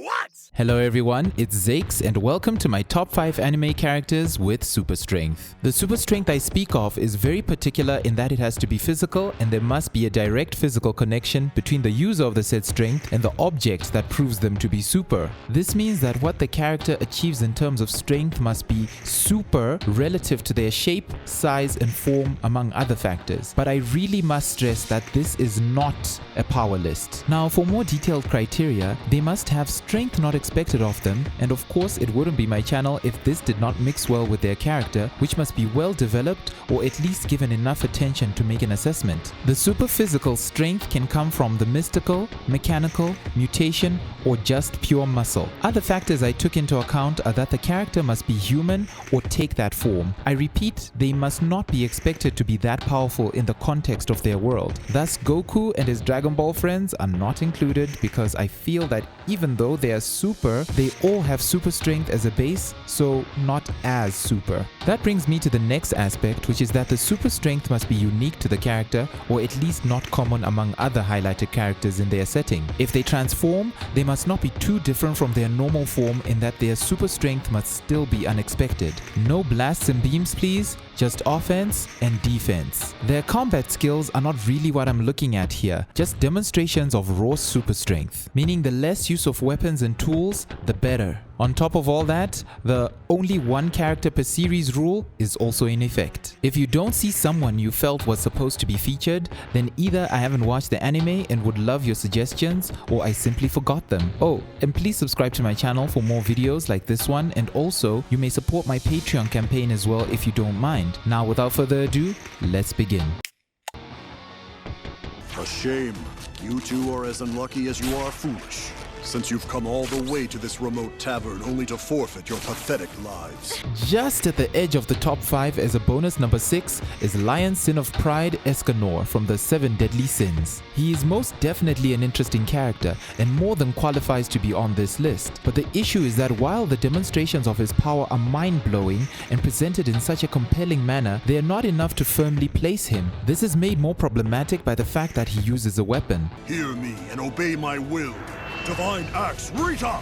What? Hello everyone, it's Zakes and welcome to my top 5 anime characters with super strength. The super strength I speak of is very particular in that it has to be physical and there must be a direct physical connection between the user of the said strength and the object that proves them to be super. This means that what the character achieves in terms of strength must be super relative to their shape, size and form among other factors. But I really must stress that this is not a power list. Now for more detailed criteria, they must have strength not expected of them, and of course it wouldn't be my channel if this did not mix well with their character, which must be well developed or at least given enough attention to make an assessment. The super physical strength can come from the mystical, mechanical, mutation or just pure muscle. Other factors I took into account are that the character must be human or take that form. I repeat, they must not be expected to be that powerful in the context of their world. Thus Goku and his Dragon Ball friends are not included because I feel that even though they are super, they all have super strength as a base, so not as super. That brings me to the next aspect, which is that the super strength must be unique to the character or at least not common among other highlighted characters in their setting. If they transform, they must not be too different from their normal form in that their super strength must still be unexpected. No blasts and beams please, just offense and defense. Their combat skills are not really what I'm looking at here, just demonstrations of raw super strength, meaning the less use of weapons and tools, the better. On top of all that, the only one character per series rule is also in effect. If you don't see someone you felt was supposed to be featured, then either I haven't watched the anime and would love your suggestions, or I simply forgot them. Oh, and please subscribe to my channel for more videos like this one, and also you may support my Patreon campaign as well if you don't mind. Now without further ado, let's begin. A shame. You two are as unlucky as you are foolish, since you've come all the way to this remote tavern only to forfeit your pathetic lives. Just at the edge of the top 5 as a bonus number 6 is Lion's Sin of Pride Escanor from the 7 Deadly Sins. He is most definitely an interesting character and more than qualifies to be on this list. But the issue is that while the demonstrations of his power are mind-blowing and presented in such a compelling manner, they are not enough to firmly place him. This is made more problematic by the fact that he uses a weapon. Hear me and obey my will. Divine Axe, Rita!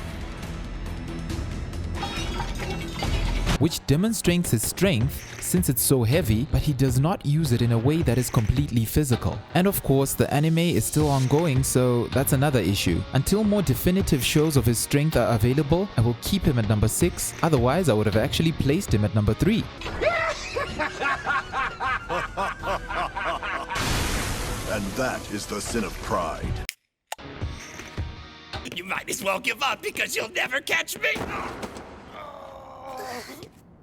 Which demonstrates his strength since it's so heavy, but he does not use it in a way that is completely physical. And of course, the anime is still ongoing, so that's another issue. Until more definitive shows of his strength are available, I will keep him at number 6, otherwise I would have actually placed him at number 3. And that is the Sin of Pride. You might as well give up because you'll never catch me!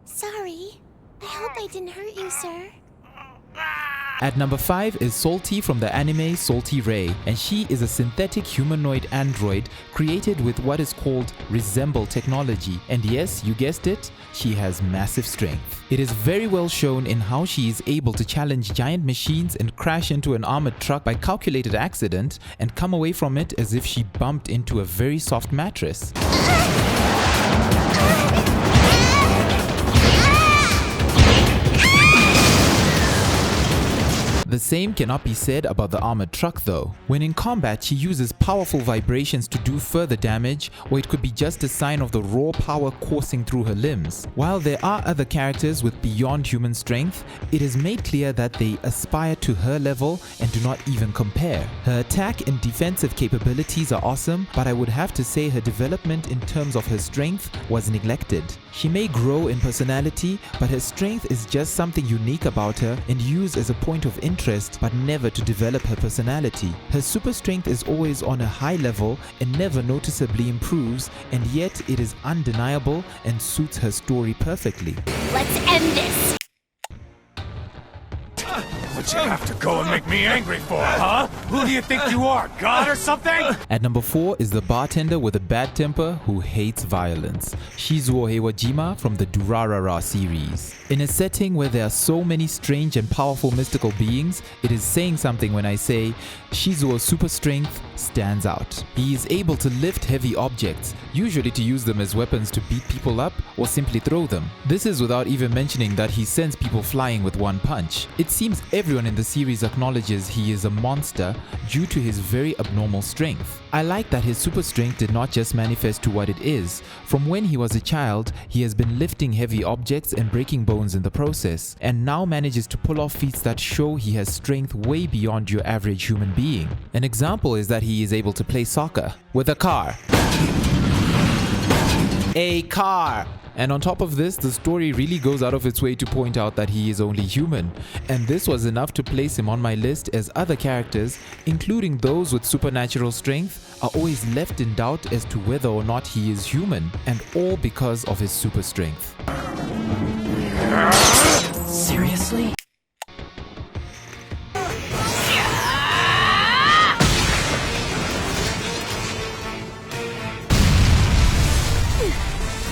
Sorry. I hope I didn't hurt you, sir. At number 5 is Solty from the anime Solty Ray, and she is a synthetic humanoid android created with what is called resemble technology. And yes, you guessed it, she has massive strength. It is very well shown in how she is able to challenge giant machines and crash into an armored truck by calculated accident and come away from it as if she bumped into a very soft mattress. The same cannot be said about the armored truck though. When in combat, she uses powerful vibrations to do further damage, or it could be just a sign of the raw power coursing through her limbs. While there are other characters with beyond human strength, it is made clear that they aspire to her level and do not even compare. Her attack and defensive capabilities are awesome, but I would have to say her development in terms of her strength was neglected. She may grow in personality, but her strength is just something unique about her and used as a point of interest, but never to develop her personality. Her super strength is always on a high level and never noticeably improves, and yet it is undeniable and suits her story perfectly. Let's end this! What you have to go and make me angry for, huh? Who do you think you are, God or something? At number 4 is the bartender with a bad temper who hates violence, Shizuo Heiwajima from the Durarara series. In a setting where there are so many strange and powerful mystical beings, it is saying something when I say Shizuo's super strength stands out. He is able to lift heavy objects, usually to use them as weapons to beat people up or simply throw them. This is without even mentioning that he sends people flying with one punch. It seems everyone in the series acknowledges he is a monster due to his very abnormal strength. I like that his super strength did not just manifest to what it is. From when he was a child, he has been lifting heavy objects and breaking bones in the process, and now manages to pull off feats that show he has strength way beyond your average human being. An example is that he is able to play soccer with a car. A car! And on top of this, the story really goes out of its way to point out that he is only human. And this was enough to place him on my list, as other characters, including those with supernatural strength, are always left in doubt as to whether or not he is human, and all because of his super strength. Seriously?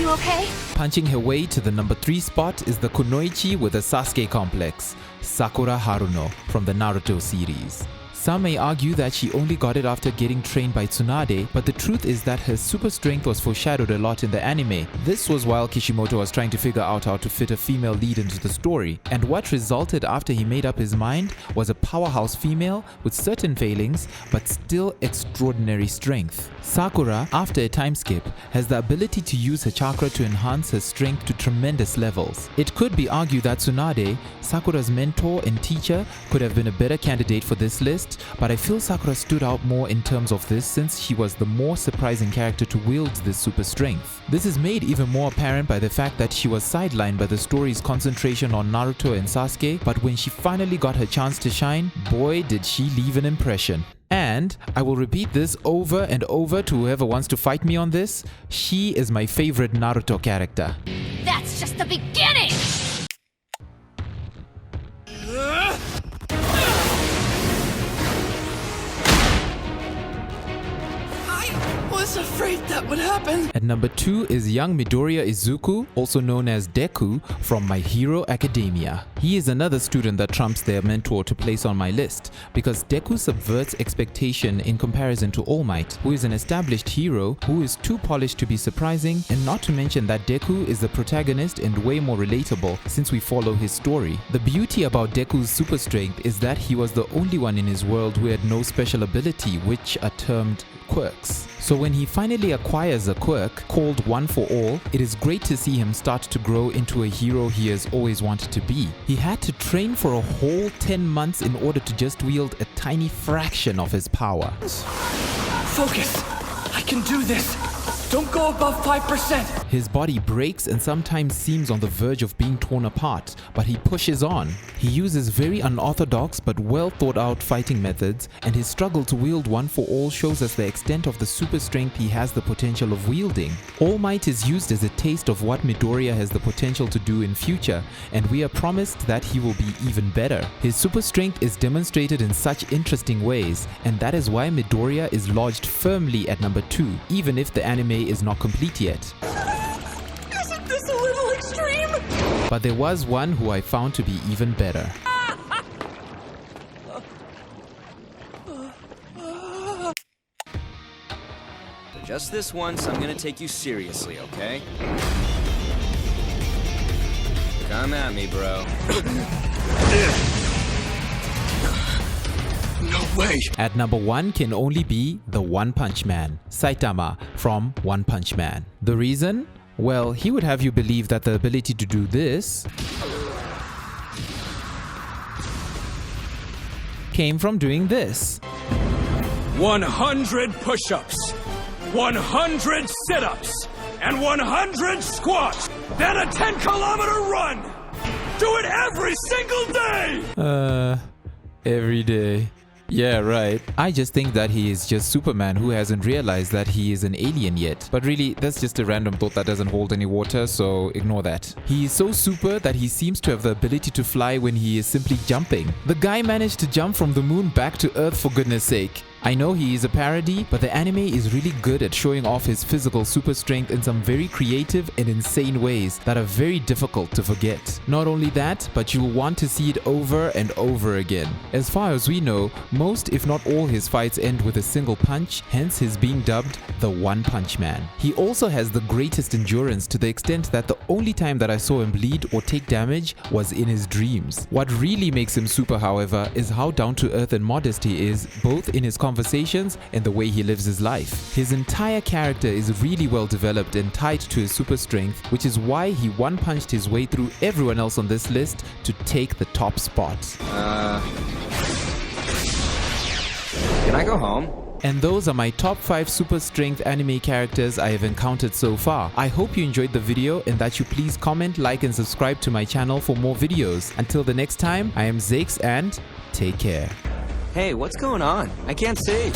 You okay? Punching her way to the number 3 spot is the kunoichi with a Sasuke complex, Sakura Haruno from the Naruto series. Some may argue that she only got it after getting trained by Tsunade, but the truth is that her super strength was foreshadowed a lot in the anime. This was while Kishimoto was trying to figure out how to fit a female lead into the story, and what resulted after he made up his mind was a powerhouse female with certain failings but still extraordinary strength. Sakura, after a time skip, has the ability to use her chakra to enhance her strength to tremendous levels. It could be argued that Tsunade, Sakura's mentor and teacher, could have been a better candidate for this list, but I feel Sakura stood out more in terms of this since she was the more surprising character to wield this super strength. This is made even more apparent by the fact that she was sidelined by the story's concentration on Naruto and Sasuke, but when she finally got her chance to shine, boy did she leave an impression. And I will repeat this over and over to whoever wants to fight me on this, she is my favorite Naruto character. That's just the beginning! I was afraid that would happen. At number 2 is young Midoriya Izuku, also known as Deku from My Hero Academia. He is another student that trumps their mentor to place on my list, because Deku subverts expectation in comparison to All Might, who is an established hero who is too polished to be surprising, and not to mention that Deku is the protagonist and way more relatable since we follow his story. The beauty about Deku's super strength is that he was the only one in his world who had no special ability, which are termed quirks. So when he finally acquires a quirk called One for All, it is great to see him start to grow into a hero he has always wanted to be. He had to train for a whole 10 months in order to just wield a tiny fraction of his power. Focus! I can do this! Don't go above 5%! His body breaks and sometimes seems on the verge of being torn apart, but he pushes on. He uses very unorthodox but well thought out fighting methods, and his struggle to wield One for All shows us the extent of the super strength he has the potential of wielding. All Might is used as a taste of what Midoriya has the potential to do in future, and we are promised that he will be even better. His super strength is demonstrated in such interesting ways, and that is why Midoriya is lodged firmly at number 2, even if the anime is not complete yet. Isn't this a little extreme? But there was one who I found to be even better. Just this once, I'm gonna take you seriously, okay? Come at me, bro. No way! At number 1 can only be the One Punch Man, Saitama from One Punch Man. The reason? Well, he would have you believe that the ability to do this came from doing this. 100 push-ups, 100 sit-ups, and 100 squats, then a 10-kilometer run! Do it every single day! Every day. Yeah, right. I just think that he is just Superman who hasn't realized that he is an alien yet. But really, that's just a random thought that doesn't hold any water, so ignore that. He is so super that he seems to have the ability to fly when he is simply jumping. The guy managed to jump from the moon back to Earth, for goodness sake. I know he is a parody, but the anime is really good at showing off his physical super strength in some very creative and insane ways that are very difficult to forget. Not only that, but you'll want to see it over and over again. As far as we know, most if not all his fights end with a single punch, hence his being dubbed the One Punch Man. He also has the greatest endurance to the extent that the only time that I saw him bleed or take damage was in his dreams. What really makes him super, however, is how down to earth and modest he is, both in his conversations and the way he lives his life. His entire character is really well developed and tied to his super strength, which is why he one-punched his way through everyone else on this list to take the top spot. Can I go home? And those are my top 5 super strength anime characters I have encountered so far. I hope you enjoyed the video and that you please comment, like and subscribe to my channel for more videos. Until the next time, I am Zakes and take care. Hey, what's going on? I can't see.